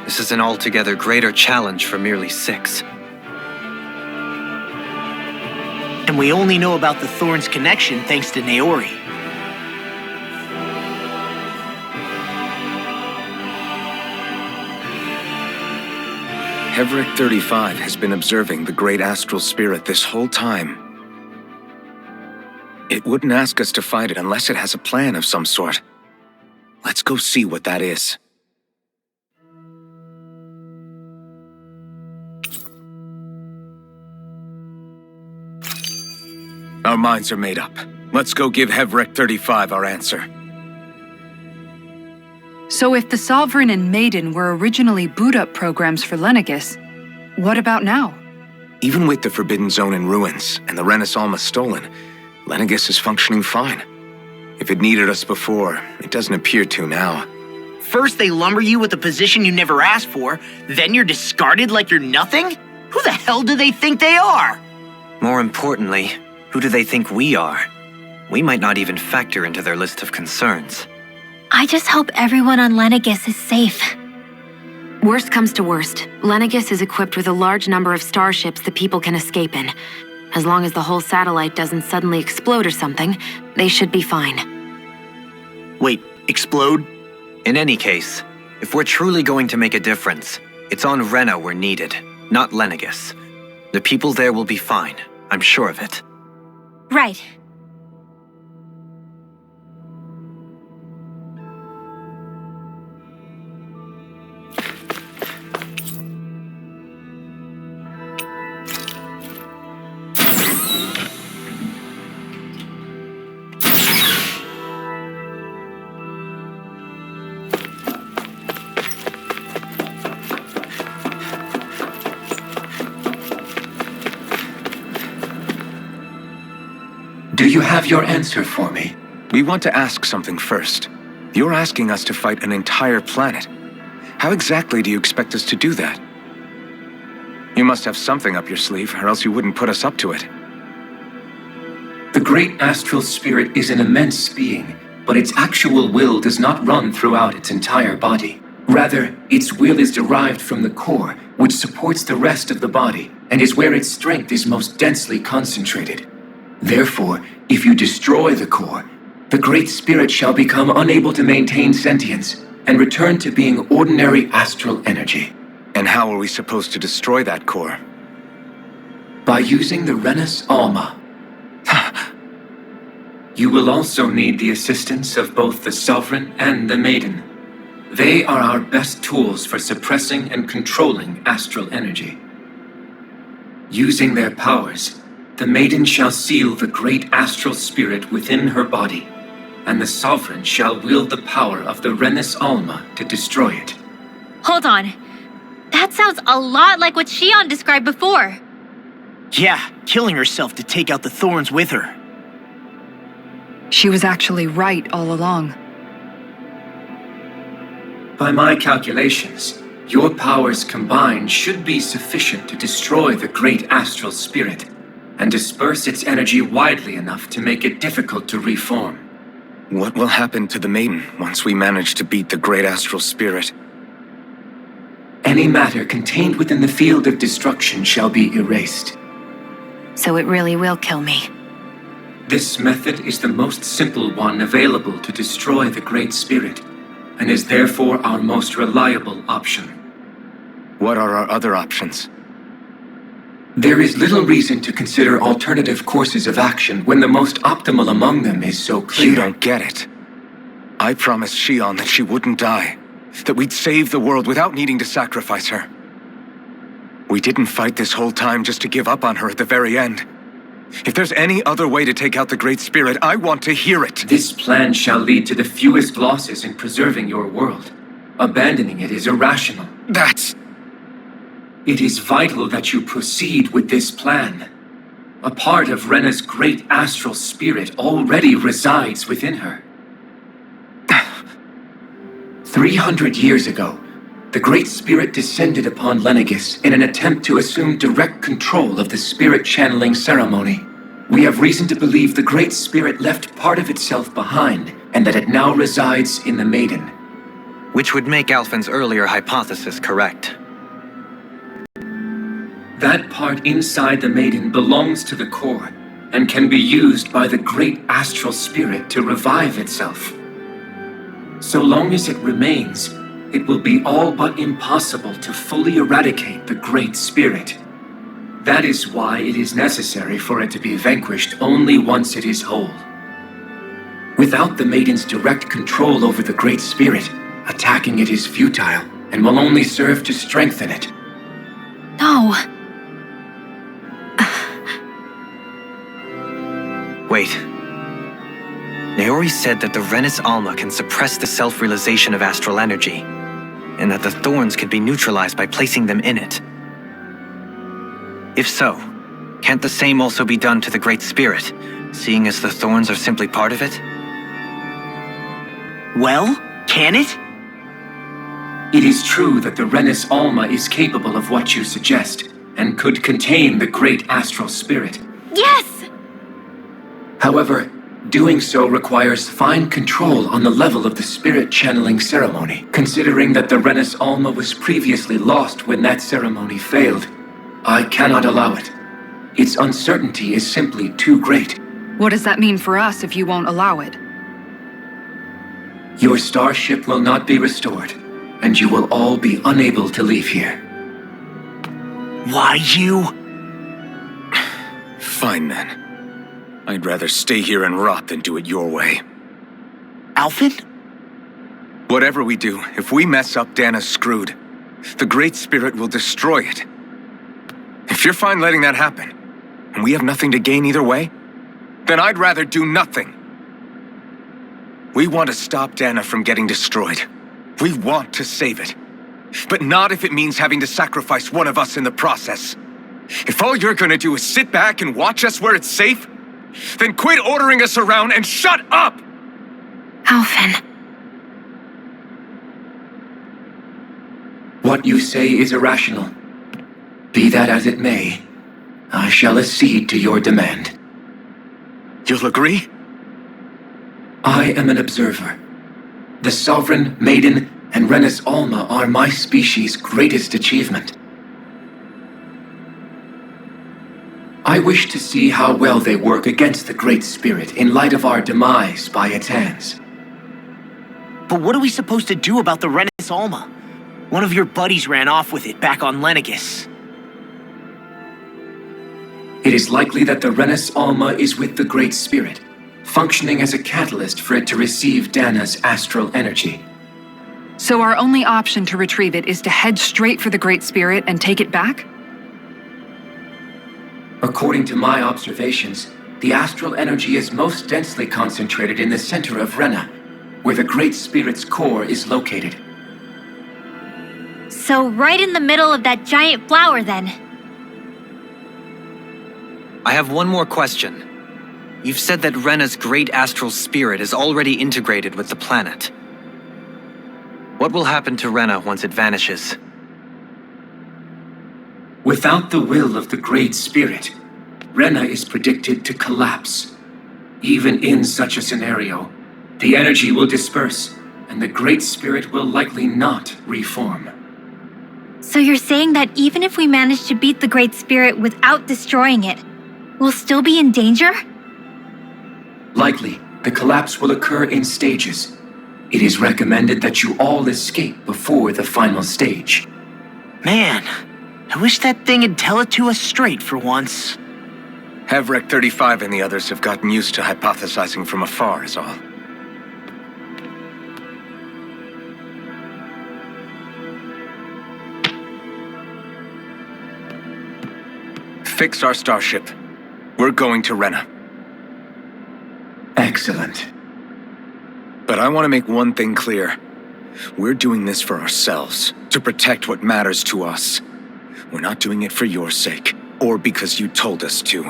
This is an altogether greater challenge for merely 6. And we only know about the Thorns connection thanks to Naori. Hevric 35 has been observing the Great Astral Spirit this whole time. It wouldn't ask us to fight it unless it has a plan of some sort. Let's go see what that is. Our minds are made up. Let's go give Hevric 35 our answer. So if the Sovereign and Maiden were originally boot-up programs for Lenegis, what about now? Even with the Forbidden Zone in ruins and the Renis Alma stolen, Lenegis is functioning fine. If it needed us before, it doesn't appear to now. First they lumber you with a position you never asked for, then you're discarded like you're nothing? Who the hell do they think they are? More importantly, who do they think we are? We might not even factor into their list of concerns. I just hope everyone on Lenegis is safe. Worst comes to worst, Lenegis is equipped with a large number of starships that people can escape in. As long as the whole satellite doesn't suddenly explode or something, they should be fine. Wait, explode? In any case, if we're truly going to make a difference, it's on Rena we're needed, not Lenegis. The people there will be fine, I'm sure of it. Right. Do you have your answer for me? We want to ask something first. You're asking us to fight an entire planet. How exactly do you expect us to do that? You must have something up your sleeve, or else you wouldn't put us up to it. The great astral spirit is an immense being, but its actual will does not run throughout its entire body. Rather, its will is derived from the core, which supports the rest of the body, and is where its strength is most densely concentrated. Therefore, if you destroy the core, the Great Spirit shall become unable to maintain sentience and return to being ordinary astral energy. And how are we supposed to destroy that core? By using the Renus Alma. You will also need the assistance of both the Sovereign and the Maiden. They are our best tools for suppressing and controlling astral energy. Using their powers, the Maiden shall seal the great astral spirit within her body, and the Sovereign shall wield the power of the Renus Alma to destroy it. Hold on. That sounds a lot like what Shion described before. Yeah, killing herself to take out the thorns with her. She was actually right all along. By my calculations, your powers combined should be sufficient to destroy the great astral spirit and disperse its energy widely enough to make it difficult to reform. What will happen to the Maiden once we manage to beat the great astral spirit? Any matter contained within the field of destruction shall be erased. So it really will kill me. This method is the most simple one available to destroy the Great Spirit, and is therefore our most reliable option. What are our other options? There is little reason to consider alternative courses of action when the most optimal among them is so clear. You don't get it. I promised Shion that she wouldn't die, that we'd save the world without needing to sacrifice her. We didn't fight this whole time just to give up on her at the very end. If there's any other way to take out the Great Spirit, I want to hear it. This plan shall lead to the fewest losses in preserving your world. Abandoning it is irrational. It is vital that you proceed with this plan. A part of Rena's great astral spirit already resides within her. 300 years ago, the Great Spirit descended upon Lenegis in an attempt to assume direct control of the spirit channeling ceremony. We have reason to believe the Great Spirit left part of itself behind, and that it now resides in the Maiden. Which would make Alphen's earlier hypothesis correct. That part inside the Maiden belongs to the core, and can be used by the great astral spirit to revive itself. So long as it remains, it will be all but impossible to fully eradicate the Great Spirit. That is why it is necessary for it to be vanquished only once it is whole. Without the Maiden's direct control over the Great Spirit, attacking it is futile and will only serve to strengthen it. No. Wait. Naori said that the Renus Alma can suppress the self-realization of astral energy, and that the thorns can be neutralized by placing them in it. If so, can't the same also be done to the Great Spirit, seeing as the thorns are simply part of it? Well, can it? It is true that the Renus Alma is capable of what you suggest, and could contain the great astral spirit. Yes! However, doing so requires fine control on the level of the spirit channeling ceremony, considering that the Renus Alma was previously lost when that ceremony failed. I cannot allow it. Its uncertainty is simply too great. What does that mean for us if you won't allow it? Your starship will not be restored, and you will all be unable to leave here. Why you? Fine then. I'd rather stay here and rot than do it your way. Alphen? Whatever we do, if we mess up, Dana's screwed. The Great Spirit will destroy it. If you're fine letting that happen, and we have nothing to gain either way, then I'd rather do nothing. We want to stop Dana from getting destroyed. We want to save it. But not if it means having to sacrifice one of us in the process. If all you're gonna do is sit back and watch us where it's safe, Then quit ordering us around and shut up! Alphen. What you say is irrational. Be that as it may, I shall accede to your demand. You'll agree? I am an observer. The Sovereign, Maiden, and Renis Alma are my species' greatest achievement. I wish to see how well they work against the Great Spirit in light of our demise by its hands. But what are we supposed to do about the Renis Alma? One of your buddies ran off with it back on Lenegus. It is likely that the Renis Alma is with the Great Spirit, functioning as a catalyst for it to receive Dana's astral energy. So our only option to retrieve it is to head straight for the Great Spirit and take it back? According to my observations, the astral energy is most densely concentrated in the center of Rena, where the Great Spirit's core is located. So right in the middle of that giant flower then. I have one more question. You've said that Rena's great astral spirit is already integrated with the planet. What will happen to Rena once it vanishes? Without the will of the Great Spirit, Rena is predicted to collapse. Even in such a scenario, the energy will disperse, and the Great Spirit will likely not reform. So you're saying that even if we manage to beat the Great Spirit without destroying it, we'll still be in danger? Likely, the collapse will occur in stages. It is recommended that you all escape before the final stage. Man, I wish that thing would tell it to us straight for once. Hevrek 35 and the others have gotten used to hypothesizing from afar is all. Fix our starship. We're going to Rena. Excellent. But I want to make one thing clear. We're doing this for ourselves, to protect what matters to us. We're not doing it for your sake, or because you told us to.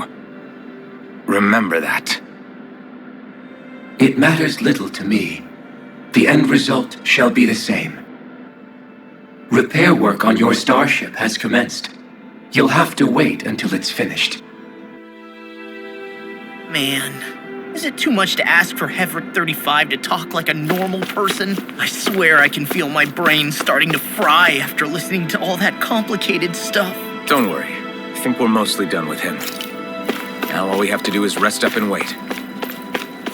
Remember that. It matters little to me. The end result shall be the same. Repair work on your starship has commenced. You'll have to wait until it's finished. Man, is it too much to ask for Hevrek 35 to talk like a normal person? I swear I can feel my brain starting to fry after listening to all that complicated stuff. Don't worry. I think we're mostly done with him. Now all we have to do is rest up and wait.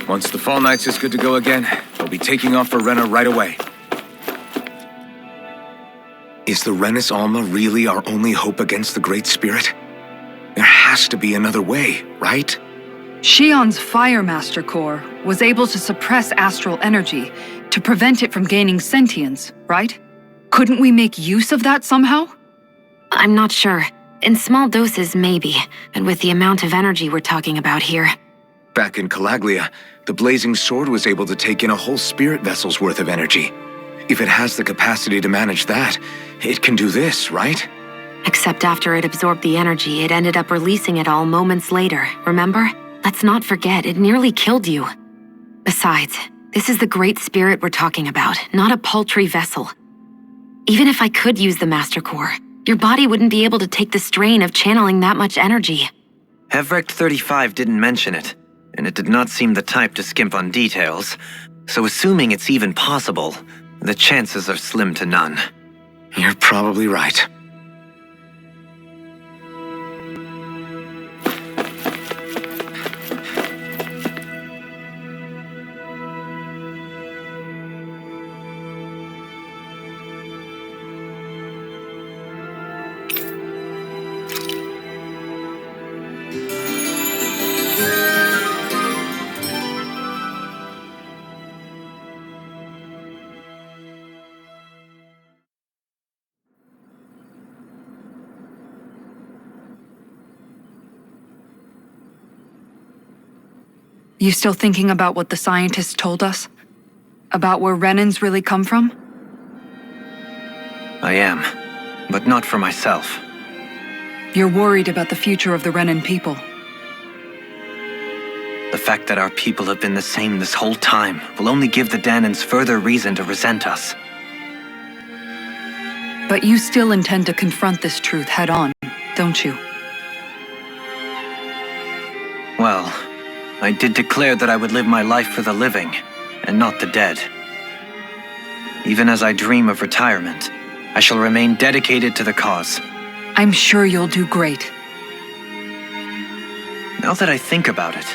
Once the Fall Knights is good to go again, they'll be taking off for Rena right away. Is the Renis Alma really our only hope against the Great Spirit? There has to be another way, right? Shion's Fire Master Core was able to suppress astral energy to prevent it from gaining sentience, right? Couldn't we make use of that somehow? I'm not sure. In small doses, maybe, and with the amount of energy we're talking about here. Back in Calaglia, the Blazing Sword was able to take in a whole spirit vessel's worth of energy. If it has the capacity to manage that, it can do this, right? Except after it absorbed the energy, it ended up releasing it all moments later, remember? Let's not forget, it nearly killed you. Besides, this is the Great Spirit we're talking about, not a paltry vessel. Even if I could use the Master Core, your body wouldn't be able to take the strain of channeling that much energy. Hevrek 35 didn't mention it, and it did not seem the type to skimp on details, so assuming it's even possible, the chances are slim to none. You're probably right. You still thinking about what the scientists told us? About where Renans really come from? I am, but not for myself. You're worried about the future of the Renan people. The fact that our people have been the same this whole time will only give the Danans further reason to resent us. But you still intend to confront this truth head-on, don't you? Well, I did declare that I would live my life for the living, and not the dead. Even as I dream of retirement, I shall remain dedicated to the cause. I'm sure you'll do great. Now that I think about it,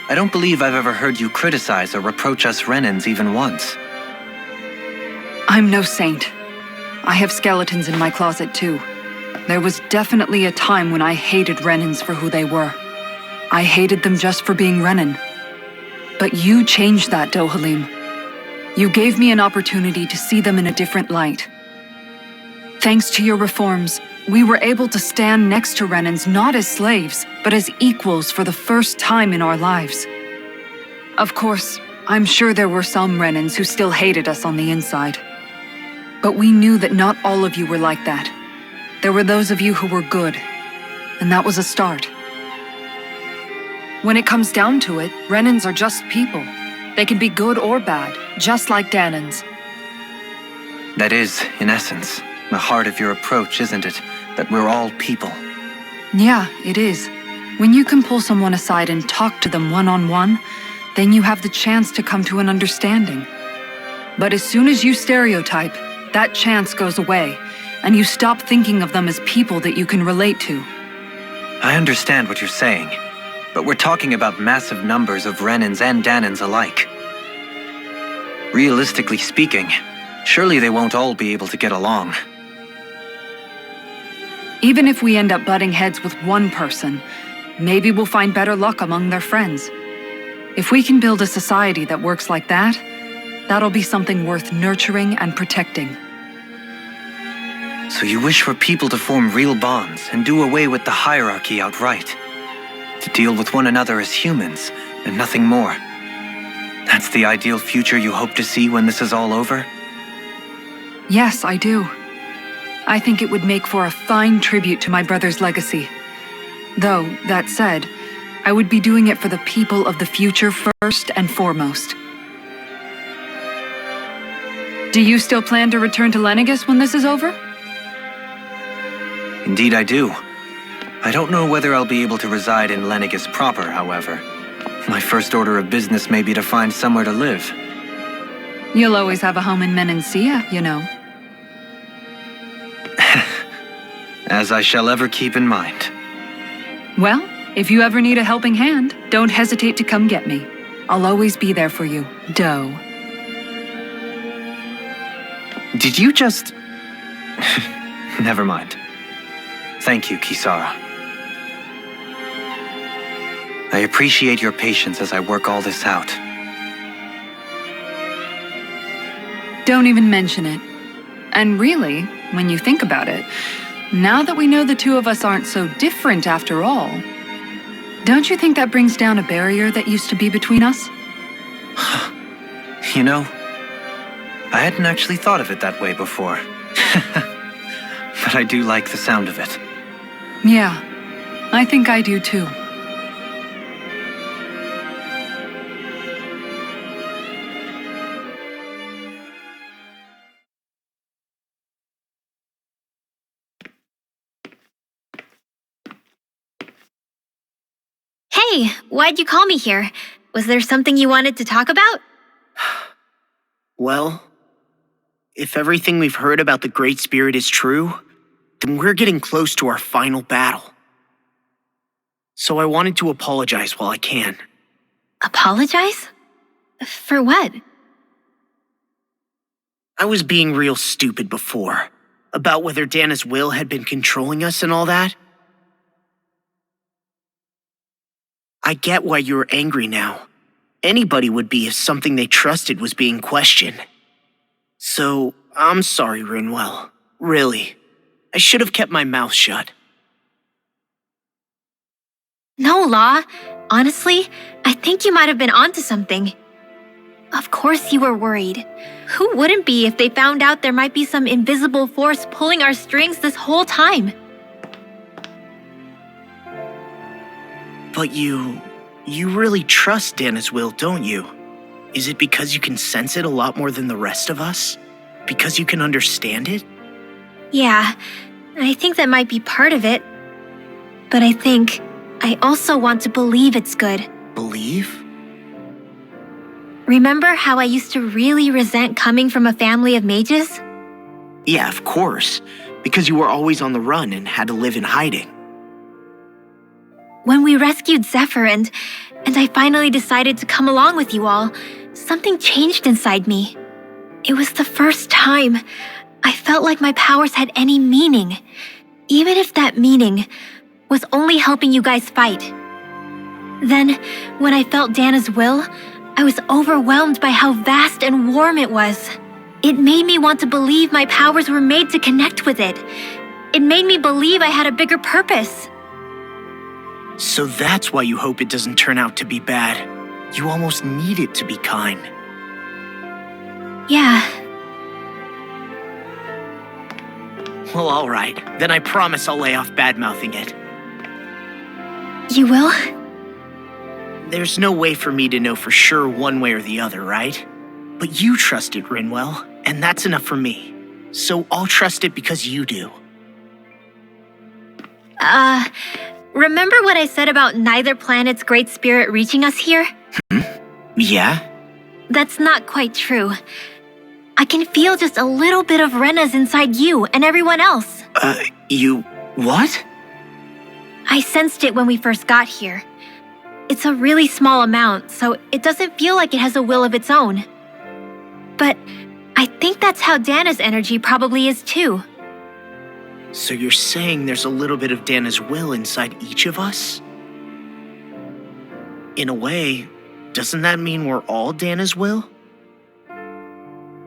I don't believe I've ever heard you criticize or reproach us Renans even once. I'm no saint. I have skeletons in my closet too. There was definitely a time when I hated Renans for who they were. I hated them just for being Renan. But you changed that, Dohalim. You gave me an opportunity to see them in a different light. Thanks to your reforms, we were able to stand next to Renans not as slaves, but as equals for the first time in our lives. Of course, I'm sure there were some Renans who still hated us on the inside. But we knew that not all of you were like that. There were those of you who were good, and that was a start. When it comes down to it, Renans are just people. They can be good or bad, just like Danans. That is, in essence, the heart of your approach, isn't it? That we're all people. Yeah, it is. When you can pull someone aside and talk to them one-on-one, then you have the chance to come to an understanding. But as soon as you stereotype, that chance goes away, and you stop thinking of them as people that you can relate to. I understand what you're saying, but we're talking about massive numbers of Renans and Danans alike. Realistically speaking, surely they won't all be able to get along. Even if we end up butting heads with one person, maybe we'll find better luck among their friends. If we can build a society that works like that, that'll be something worth nurturing and protecting. So you wish for people to form real bonds and do away with the hierarchy outright? To deal with one another as humans, and nothing more? That's the ideal future you hope to see when this is all over? Yes, I do. I think it would make for a fine tribute to my brother's legacy. Though, that said, I would be doing it for the people of the future first and foremost. Do you still plan to return to Lenegis when this is over? Indeed I do. I don't know whether I'll be able to reside in Lenegis proper, however. My first order of business may be to find somewhere to live. You'll always have a home in Menancia, you know. As I shall ever keep in mind. Well, if you ever need a helping hand, don't hesitate to come get me. I'll always be there for you, Doe. Did you just... Never mind. Thank you, Kisara. I appreciate your patience as I work all this out. Don't even mention it. And really, when you think about it, now that we know the two of us aren't so different after all, don't you think that brings down a barrier that used to be between us? You know, I hadn't actually thought of it that way before. But I do like the sound of it. Yeah, I think I do too. Hey, why'd you call me here? Was there something you wanted to talk about? Well, if everything we've heard about the Great Spirit is true, then we're getting close to our final battle. So I wanted to apologize while I can. Apologize? For what? I was being real stupid before, about whether Dana's will had been controlling us and all that. I get why you're angry now. Anybody would be if something they trusted was being questioned. So, I'm sorry, Rinwell. Really. I should have kept my mouth shut. No, Law. Honestly, I think you might have been onto something. Of course you were worried. Who wouldn't be if they found out there might be some invisible force pulling our strings this whole time? But you You really trust Dana's will, don't you? Is it because you can sense it a lot more than the rest of us? Because you can understand it? Yeah, I think that might be part of it. But I think I also want to believe it's good. Believe? Remember how I used to really resent coming from a family of mages? Yeah, of course. Because you were always on the run and had to live in hiding. When we rescued Zephyr and I finally decided to come along with you all, something changed inside me. It was the first time I felt like my powers had any meaning, even if that meaning was only helping you guys fight. Then, when I felt Dana's will, I was overwhelmed by how vast and warm it was. It made me want to believe my powers were made to connect with it. It made me believe I had a bigger purpose. So that's why you hope it doesn't turn out to be bad. You almost need it to be kind. Yeah. Well, alright. Then I promise I'll lay off bad-mouthing it. You will? There's no way for me to know for sure one way or the other, right? But you trust it, Rinwell, and that's enough for me. So I'll trust it because you do. Remember what I said about neither planet's great spirit reaching us here? Yeah? That's not quite true. I can feel just a little bit of Rena's inside you and everyone else. You... what? I sensed it when we first got here. It's a really small amount, so it doesn't feel like it has a will of its own. But I think that's how Dana's energy probably is too. So you're saying there's a little bit of Dana's will inside each of us? In a way, doesn't that mean we're all Dana's will?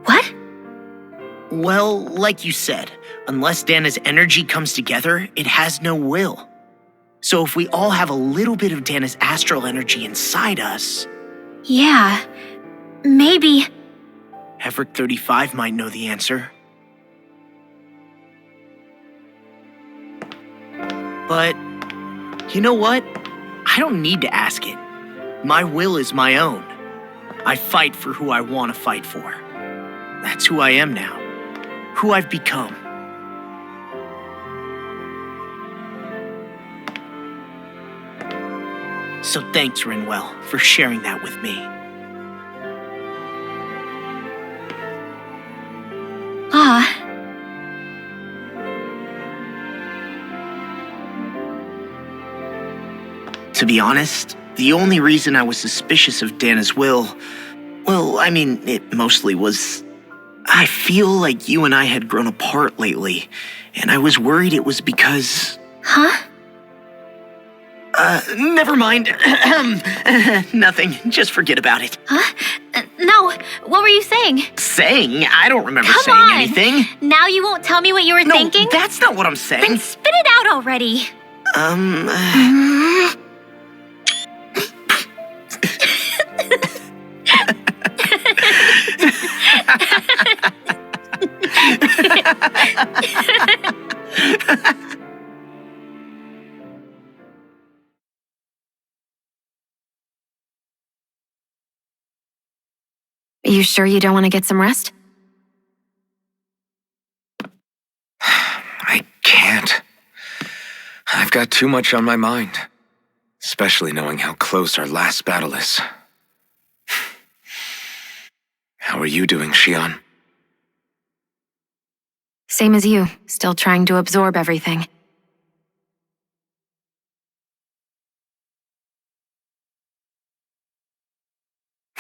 What? Well, like you said, unless Dana's energy comes together, it has no will. So if we all have a little bit of Dana's astral energy inside us... Yeah, maybe... Heverick 35 might know the answer. But, you know what? I don't need to ask it. My will is my own. I fight for who I want to fight for. That's who I am now. Who I've become. So thanks, Rinwell, for sharing that with me. To be honest, the only reason I was suspicious of Dana's will, well, I mean, it mostly was... I feel like you and I had grown apart lately, and I was worried it was because... Huh? Never mind. Nothing. Just forget about it. Huh? No, what were you saying? Saying? I don't remember Come saying on. anything. Now you won't tell me what you were thinking? No, that's not what I'm saying. Then spit it out already. You sure you don't want to get some rest? I can't. I've got too much on my mind. Especially knowing how close our last battle is. How are you doing, Xion? Same as you, still trying to absorb everything.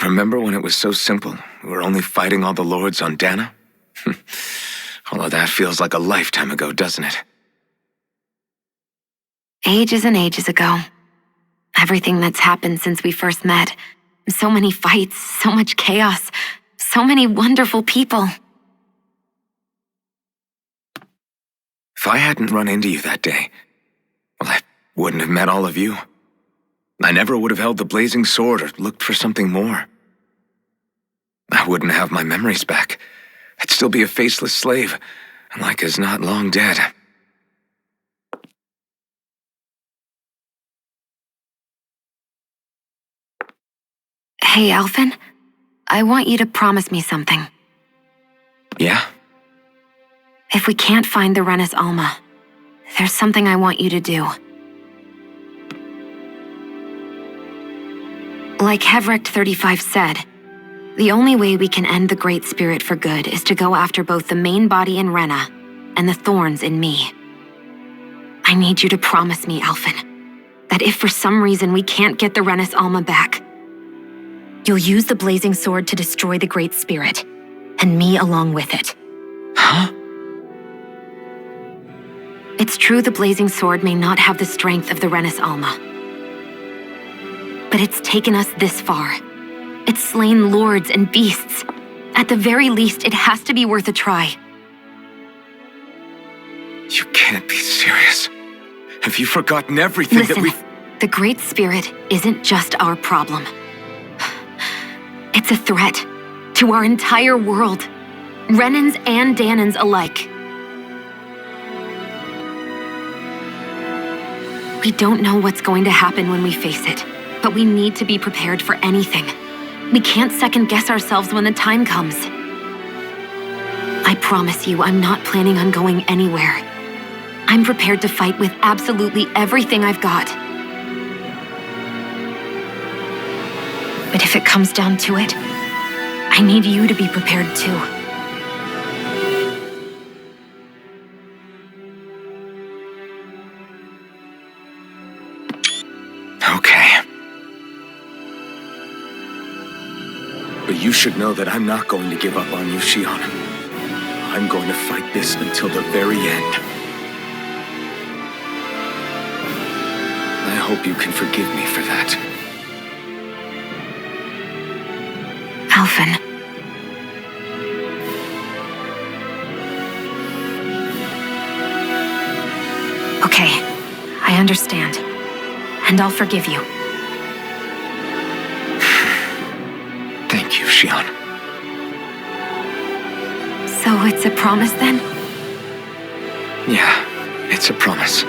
Remember when it was so simple? We were only fighting all the lords on Dana? Although that feels like a lifetime ago, doesn't it? Ages and ages ago. Everything that's happened since we first met. So many fights, so much chaos, so many wonderful people. If I hadn't run into you that day, well, I wouldn't have met all of you. I never would have held the blazing sword or looked for something more. I wouldn't have my memories back. I'd still be a faceless slave, like as not long dead. Hey, Alphen. I want you to promise me something. Yeah? If we can't find the Renis Alma, there's something I want you to do. Like Hevrect 35 said, the only way we can end the Great Spirit for good is to go after both the main body in Rena and the thorns in me. I need you to promise me, Alphen, that if for some reason we can't get the Renis Alma back, you'll use the blazing sword to destroy the Great Spirit, and me along with it. Huh? It's true the blazing sword may not have the strength of the Renis Alma, but it's taken us this far. It's slain lords and beasts. At the very least, it has to be worth a try. You can't be serious. Have you forgotten everything Listen, that we've... the Great Spirit isn't just our problem. It's a threat to our entire world, Renans and Danans alike. We don't know what's going to happen when we face it, but we need to be prepared for anything. We can't second-guess ourselves when the time comes. I promise you, I'm not planning on going anywhere. I'm prepared to fight with absolutely everything I've got. But if it comes down to it, I need you to be prepared too. Okay. But you should know that I'm not going to give up on you, Shion. I'm going to fight this until the very end. I hope you can forgive me for that. Alphen. Okay, I understand. And I'll forgive you. Thank you, Shion. So it's a promise then? Yeah, it's a promise.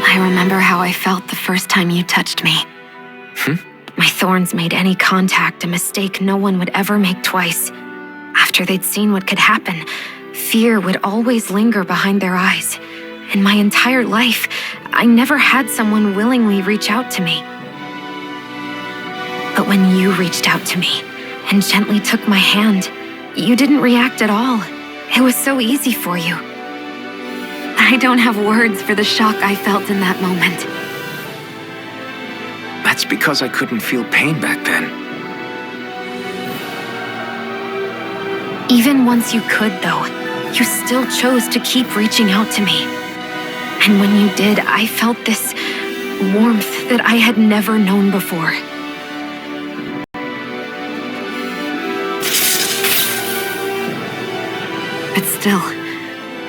I remember how I felt the first time you touched me. My thorns made any contact a mistake no one would ever make twice. After they'd seen what could happen, fear would always linger behind their eyes. In my entire life, I never had someone willingly reach out to me. But when you reached out to me and gently took my hand, you didn't react at all. It was so easy for you. I don't have words for the shock I felt in that moment. That's because I couldn't feel pain back then. Even once you could, though, you still chose to keep reaching out to me. And when you did, I felt this warmth that I had never known before. But still,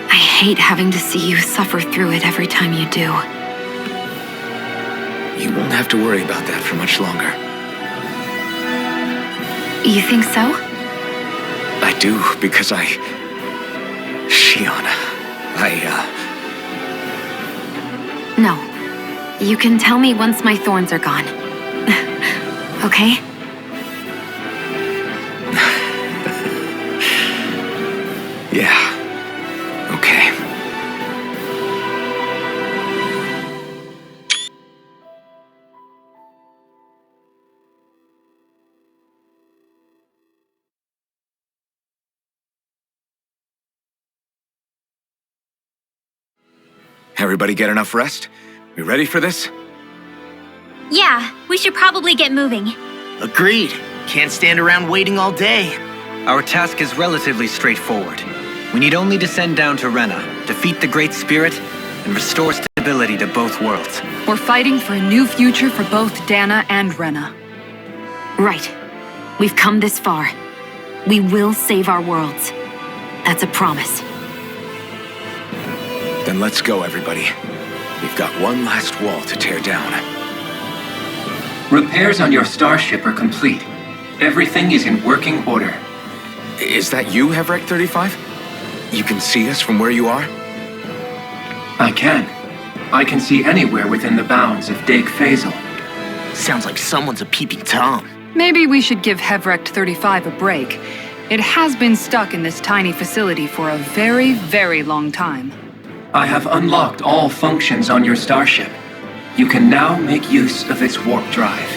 I hate having to see you suffer through it every time you do. You won't have to worry about that for much longer. You think so? I do, because Shion, No. You can tell me once my thorns are gone. Okay? Yeah. Okay. Everybody get enough rest? We ready for this? Yeah, we should probably get moving. Agreed. Can't stand around waiting all day. Our task is relatively straightforward. We need only descend down to Rena, defeat the Great Spirit, and restore stability to both worlds. We're fighting for a new future for both Dana and Rena. Right. We've come this far. We will save our worlds. That's a promise. Then let's go, everybody. We've got one last wall to tear down. Repairs on your starship are complete. Everything is in working order. Is that you, Hevrect 35? You can see us from where you are? I can. I can see anywhere within the bounds of Daeq Faezol. Sounds like someone's a peeping Tom. Maybe we should give Hevrect 35 a break. It has been stuck in this tiny facility for a very, very long time. I have unlocked all functions on your starship. You can now make use of its warp drive.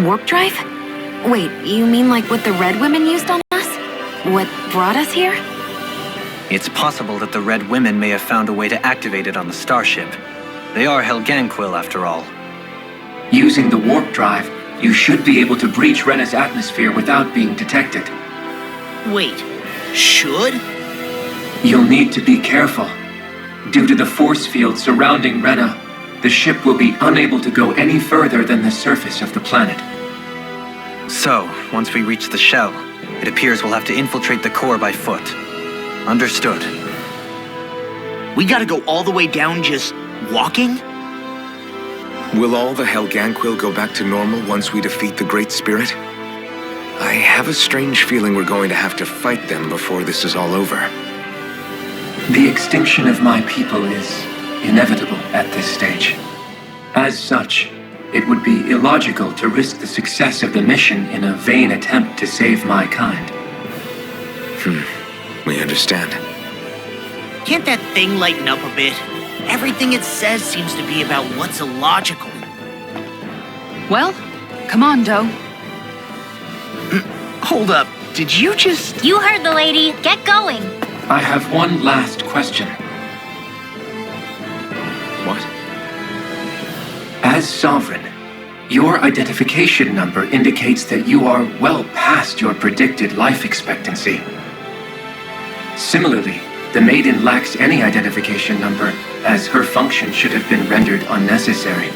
Warp drive? Wait, you mean like what the Red Women used on us? What brought us here? It's possible that the Red Women may have found a way to activate it on the starship. They are Helganquil, after all. Using the warp drive, you should be able to breach Rena's atmosphere without being detected. Wait, should? You'll need to be careful. Due to the force field surrounding Rena, the ship will be unable to go any further than the surface of the planet. So, once we reach the shell, it appears we'll have to infiltrate the core by foot. Understood. We gotta go all the way down just walking? Will all the Helganquil go back to normal once we defeat the Great Spirit? I have a strange feeling we're going to have to fight them before this is all over. The extinction of my people is inevitable at this stage. As such, it would be illogical to risk the success of the mission in a vain attempt to save my kind. We understand. Can't that thing lighten up a bit? Everything it says seems to be about what's illogical. Well, come on, Doe. Hold up, did you just... You heard the lady. Get going. I have one last question. What? As Sovereign, your identification number indicates that you are well past your predicted life expectancy. Similarly, the Maiden lacks any identification number, as her function should have been rendered unnecessary.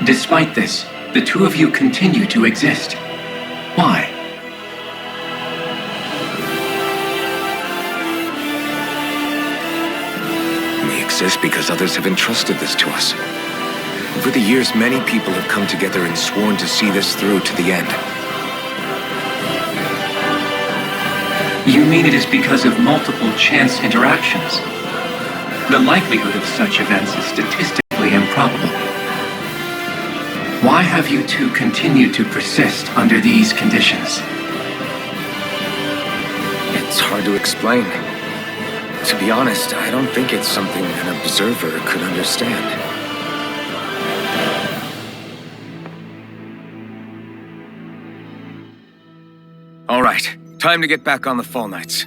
Despite this, the two of you continue to exist. Why? We exist because others have entrusted this to us. Over the years, many people have come together and sworn to see this through to the end. You mean it is because of multiple chance interactions? The likelihood of such events is statistically improbable. Why have you two continued to persist under these conditions? It's hard to explain. To be honest, I don't think it's something an observer could understand. All right, time to get back on the Fall Knights.